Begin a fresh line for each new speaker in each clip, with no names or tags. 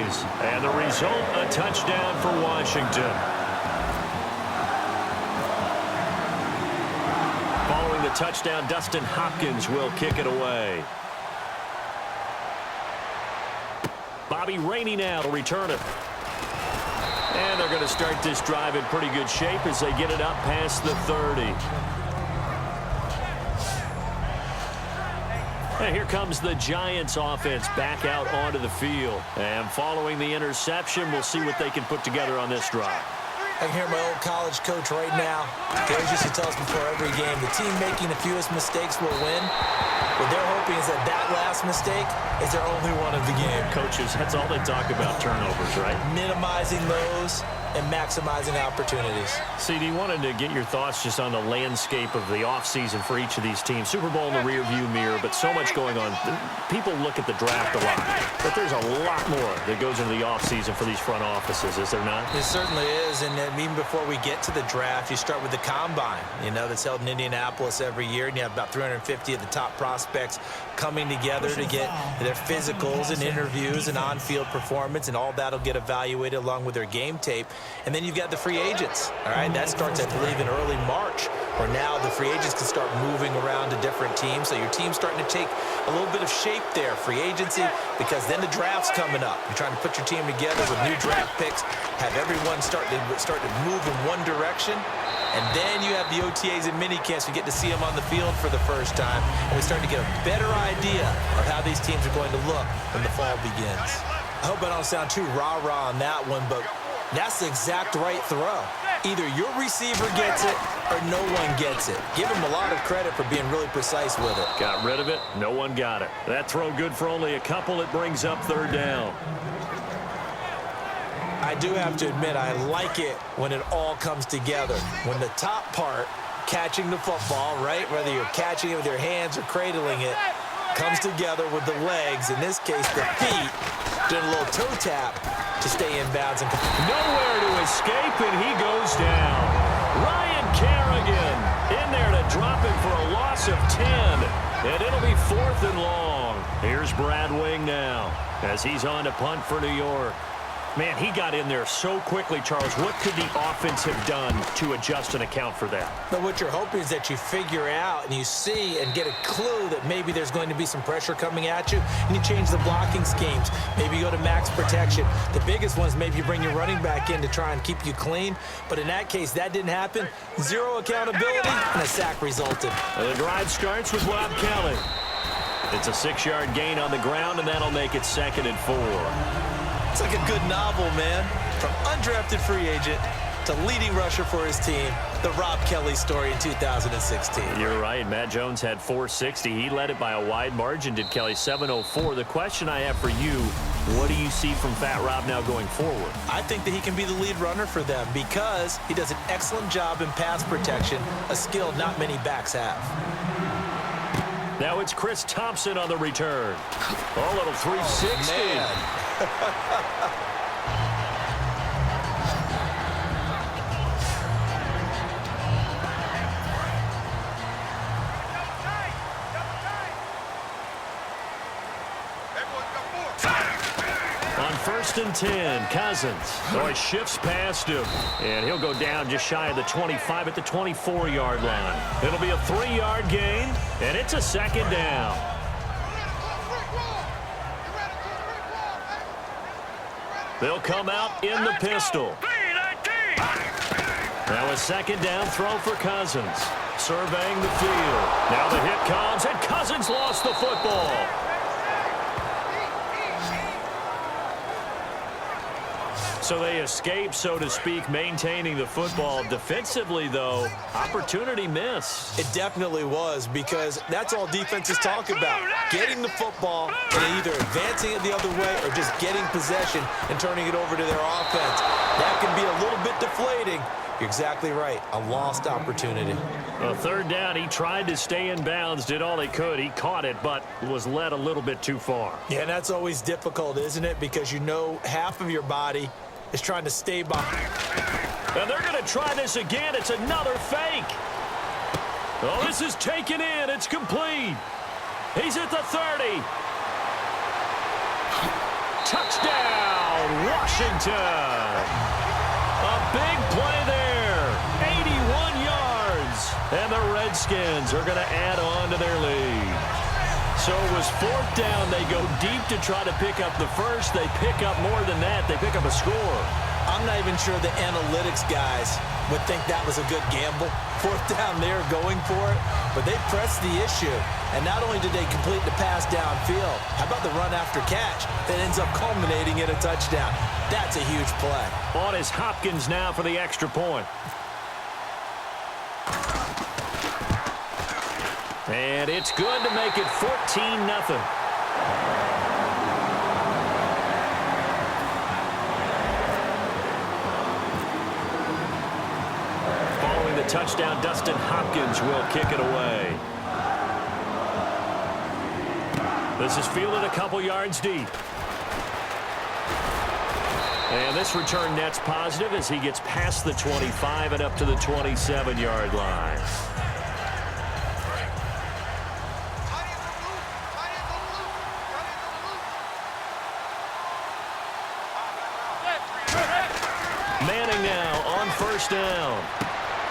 plays. And the result, a touchdown for Washington. Following the touchdown, Dustin Hopkins will kick it away. Bobby Rainey now to return it. And they're going to start this drive in pretty good shape as they get it up past the 30. And here comes the Giants offense back out onto the field. And following the interception, we'll see what they can put together on this drive.
I can hear my old college coach right now. He always used to tell us before every game, the team making the fewest mistakes will win. What they're hoping is that that last mistake is their only one of the game.
Coaches, that's all they talk about, turnovers, right?
Minimizing those and maximizing opportunities.
CD, wanted to get your thoughts just on the landscape of the offseason for each of these teams. Super Bowl in the rearview mirror, but so much going on. People look at the draft a lot, but there's a lot more that goes into the offseason for these front offices, is there not?
It certainly is, and even before we get to the draft, you start with the combine, that's held in Indianapolis every year, and you have about 350 of the top prospects coming together to get their physicals and interviews and on-field performance, and all that will get evaluated along with their game tape. And then you've got the free agents, all right? That starts, I believe, in early March, where now the free agents can start moving around to different teams. So your team's starting to take a little bit of shape there, free agency, because then the draft's coming up. You're trying to put your team together with new draft picks, have everyone start to move in one direction. And then you have the OTAs and minicamps. We get to see them on the field for the first time. And we start to get a better idea of how these teams are going to look when the fall begins. I hope I don't sound too rah-rah on that one, but that's the exact right throw. Either your receiver gets it or no one gets it. Give him a lot of credit for being really precise with it.
Got rid of it. No one got it. That throw good for only a couple. It brings up third down.
I do have to admit, I like it when it all comes together. When the top part, catching the football, right, whether you're catching it with your hands or cradling it, comes together with the legs, in this case the feet, doing a little toe tap to stay in bounds. And
nowhere to escape, and he goes down. Ryan Kerrigan in there to drop it for a loss of 10, and it'll be 4th and long. Here's Brad Wing now as he's on to punt for New York. Man, he got in there so quickly, Charles. What could the offense have done to adjust and account for that?
But what you're hoping is that you figure out and you see and get a clue that maybe there's going to be some pressure coming at you, and you change the blocking schemes. Maybe you go to max protection. The biggest one is maybe you bring your running back in to try and keep you clean. But in that case, that didn't happen. Zero accountability, and a sack resulted.
Well, the drive starts with Rob Kelly. It's a 6-yard gain on the ground, and that'll make it 2nd and 4.
It's like a good novel, man. From undrafted free agent to leading rusher for his team, the Rob Kelly story in 2016.
You're right. Matt Jones had 460. He led it by a wide margin, did Kelly, 704. The question I have for you, what do you see from Fat Rob now going forward?
I think that he can be the lead runner for them because he does an excellent job in pass protection, a skill not many backs have.
Now it's Chris Thompson on the return. Oh, little 360.
Oh,
On 1st and 10, Cousins. Oh, he shifts past him. And he'll go down just shy of the 25 at the 24-yard line. It'll be a 3-yard gain, and it's a 2nd down. They'll come out in the pistol. Now a 2nd down throw for Cousins. Surveying the field. Now the hit comes, and Cousins lost the football. So they escape, so to speak, maintaining the football. Defensively, though, opportunity missed.
It definitely was, because that's all defenses talk about. Getting the football and either advancing it the other way or just getting possession and turning it over to their offense. That can be a little bit deflating. You're exactly right. A lost opportunity.
Well, 3rd down, he tried to stay in bounds, did all he could. He caught it, but was led a little bit too far.
Yeah, and that's always difficult, isn't it? Because you know half of your body is trying to stay behind.
And they're going to try this again. It's another fake. Oh, this is taken in. It's complete. He's at the 30. Touchdown, Washington. A big play there. 81 yards. And the Redskins are going to add on to their lead. So it was fourth down. They go deep to try to pick up the first. They pick up more than that. They pick up a score.
I'm not even sure the analytics guys would think that was a good gamble. Fourth down there going for it. But they pressed the issue. And not only did they complete the pass downfield, how about the run after catch that ends up culminating in a touchdown? That's a huge play.
On is Hopkins now for the extra point. And it's good to make it 14-0. Following the touchdown, Dustin Hopkins will kick it away. This is fielded a couple yards deep. And this return net's positive as he gets past the 25 and up to the 27-yard line. Manning now on first down.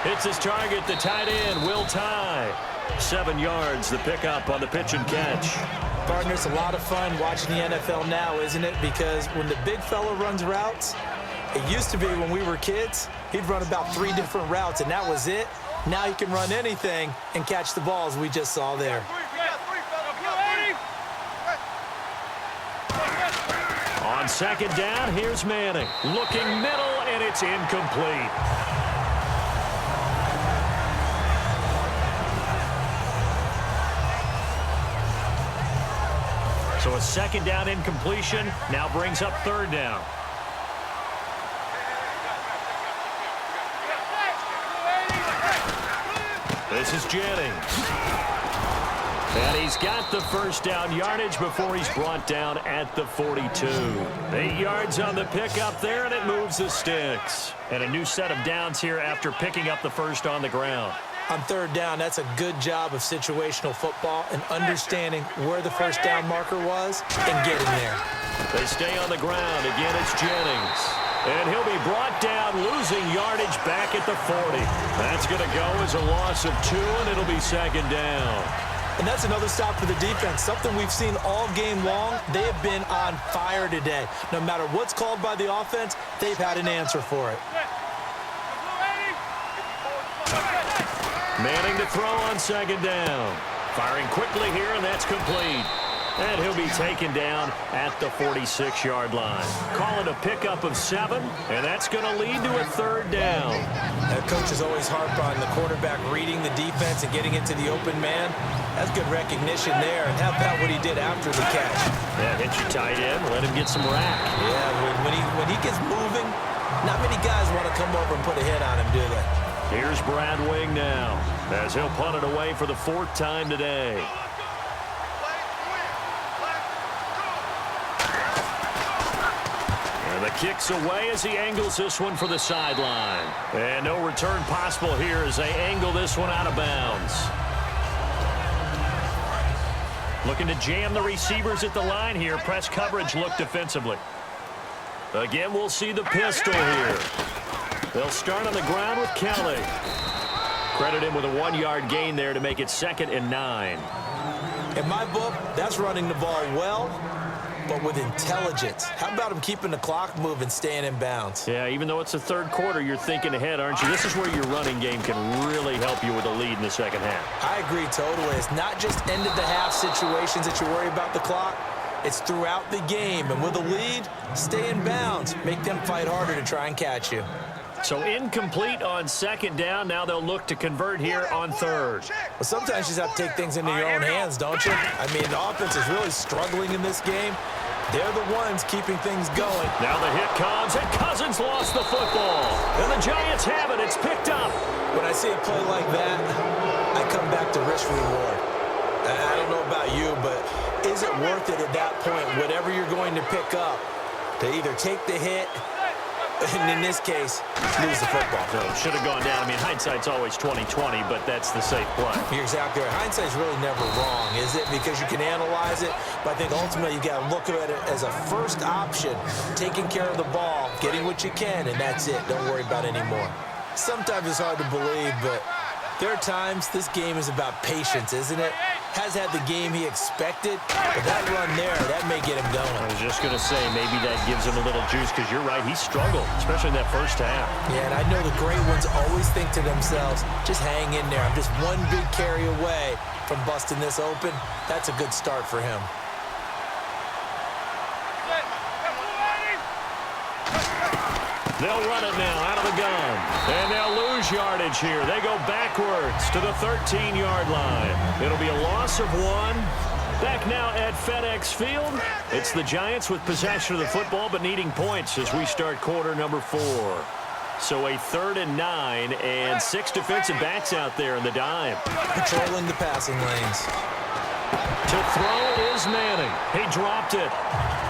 Hits his target, the tight end, Will Tye. 7 yards, the pickup on the pitch and catch.
Partner, it's a lot of fun watching the NFL now, isn't it? Because when the big fella runs routes, it used to be when we were kids, he'd run about 3 different routes, and that was it. Now he can run anything and catch the balls we just saw there.
On second down, here's Manning. Looking middle, and it's incomplete. So a second down incompletion now brings up third down. This is Jennings. And he's got the first down yardage before he's brought down at the 42. 8 yards on the pickup there, and it moves the sticks. And a new set of downs here after picking up the first on the ground.
On third down, that's a good job of situational football and understanding where the first down marker was and getting there.
They stay on the ground. Again, it's Jennings. And he'll be brought down, losing yardage back at the 40. That's going to go as a loss of 2, and it'll be second down.
And that's another stop for the defense, something we've seen all game long. They have been on fire today. No matter what's called by the offense, they've had an answer for it.
Manning to throw on second down. Firing quickly here, and that's complete. And he'll be taken down at the 46-yard line. Call it a pickup of 7, and that's going to lead to a third down.
That coach is always harp on the quarterback reading the defense and getting into the open man. That's good recognition there. And how about what he did after the catch?
Yeah, hit your tight end, let him get some rack.
Yeah, when he gets moving, not many guys want to come over and put a hit on him, do they?
Here's Brad Wing now, as he'll punt it away for the 4th time today. And the kick's away as he angles this one for the sideline. And no return possible here as they angle this one out of bounds. Looking to jam the receivers at the line here. Press coverage look defensively. Again, we'll see the pistol here. They'll start on the ground with Kelly. Credit him with a 1-yard gain there to make it 2nd and 9.
In my book, that's running the ball well, but with intelligence. How about him keeping the clock moving, staying in bounds?
Yeah, even though it's the third quarter, you're thinking ahead, aren't you? This is where your running game can really help you with a lead in the second half.
I agree totally. It's not just end-of-the-half situations that you worry about the clock. It's throughout the game. And with a lead, stay in bounds. Make them fight harder to try and catch you.
So incomplete on second down. Now they'll look to convert here on third.
Well, sometimes you just have to take things into your own hands, don't you? I mean, the offense is really struggling in this game. They're the ones keeping things going.
Now the hit comes, and Cousins lost the football. And the Giants have it. It's picked up.
When I see a play like that, I come back to risk-reward. I don't know about you, but is it worth it at that point, whatever you're going to pick up, to either take the hit And in this case, lose the football.
So should have gone down. I mean, hindsight's always 20/20, but that's the safe play.
You're exactly right. Hindsight's really never wrong, is it? Because you can analyze it, but I think ultimately you got to look at it as a first option, taking care of the ball, getting what you can, and that's it. Don't worry about it anymore. Sometimes it's hard to believe, but there are times this game is about patience, isn't it? Has had the game he expected, but that run there, that may get him going.
I was just going to say, maybe that gives him a little juice, because you're right, he struggled, especially in that first half.
Yeah, and I know the great ones always think to themselves, just hang in there. I'm just one big carry away from busting this open. That's a good start for him.
They'll run it now out of the gun. And they'll lose yardage here. They go backwards to the 13-yard line. It'll be a loss of 1. Back now at FedEx Field. It's the Giants with possession of the football but needing points as we start quarter number 4. So a 3rd and 9 and 6 defensive backs out there in the dime.
Patrolling the passing lanes.
To throw is Manning. He dropped it.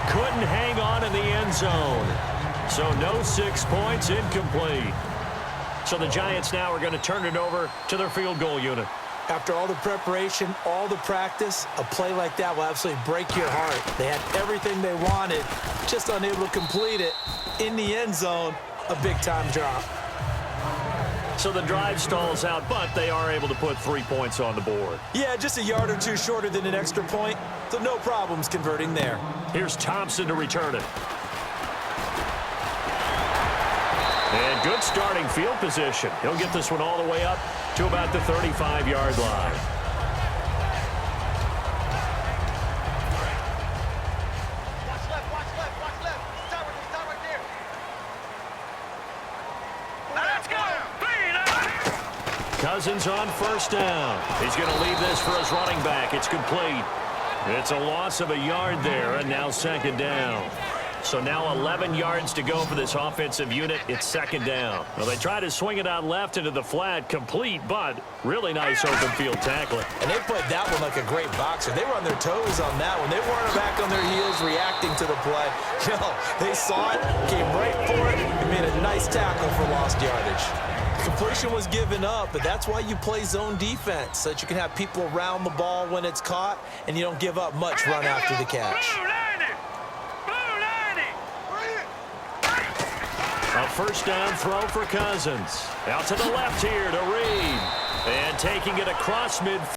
Couldn't hang on in the end zone. So no 6 points, incomplete. So the Giants now are going to turn it over to their field goal unit.
After all the preparation, all the practice, a play like that will absolutely break your heart. They had everything they wanted, just unable to complete it. In the end zone, a big-time drop.
So the drive stalls out, but they are able to put 3 points on the board.
Yeah, just a yard or two shorter than an extra point, so no problems converting there.
Here's Thompson to return it. And good starting field position. He'll get this one all the way up to about the 35-yard line.
Watch left, watch left, watch left. Stop right there. Let's go.
Cousins on first down. He's going to leave this for his running back. It's complete. It's a loss of a yard there, and now 2nd down. So now 11 yards to go for this offensive unit. It's 2nd down. Well, they try to swing it out left into the flat, complete, but really nice open field tackling.
And they played that one like a great boxer. They were on their toes on that one. They weren't back on their heels reacting to the play. No, they saw it, came right for it, and made a nice tackle for lost yardage. Completion was given up, but that's why you play zone defense, so that you can have people around the ball when it's caught, and you don't give up much run after the catch.
A first down throw for Cousins. Out to the left here to Reed. And taking it across midfield.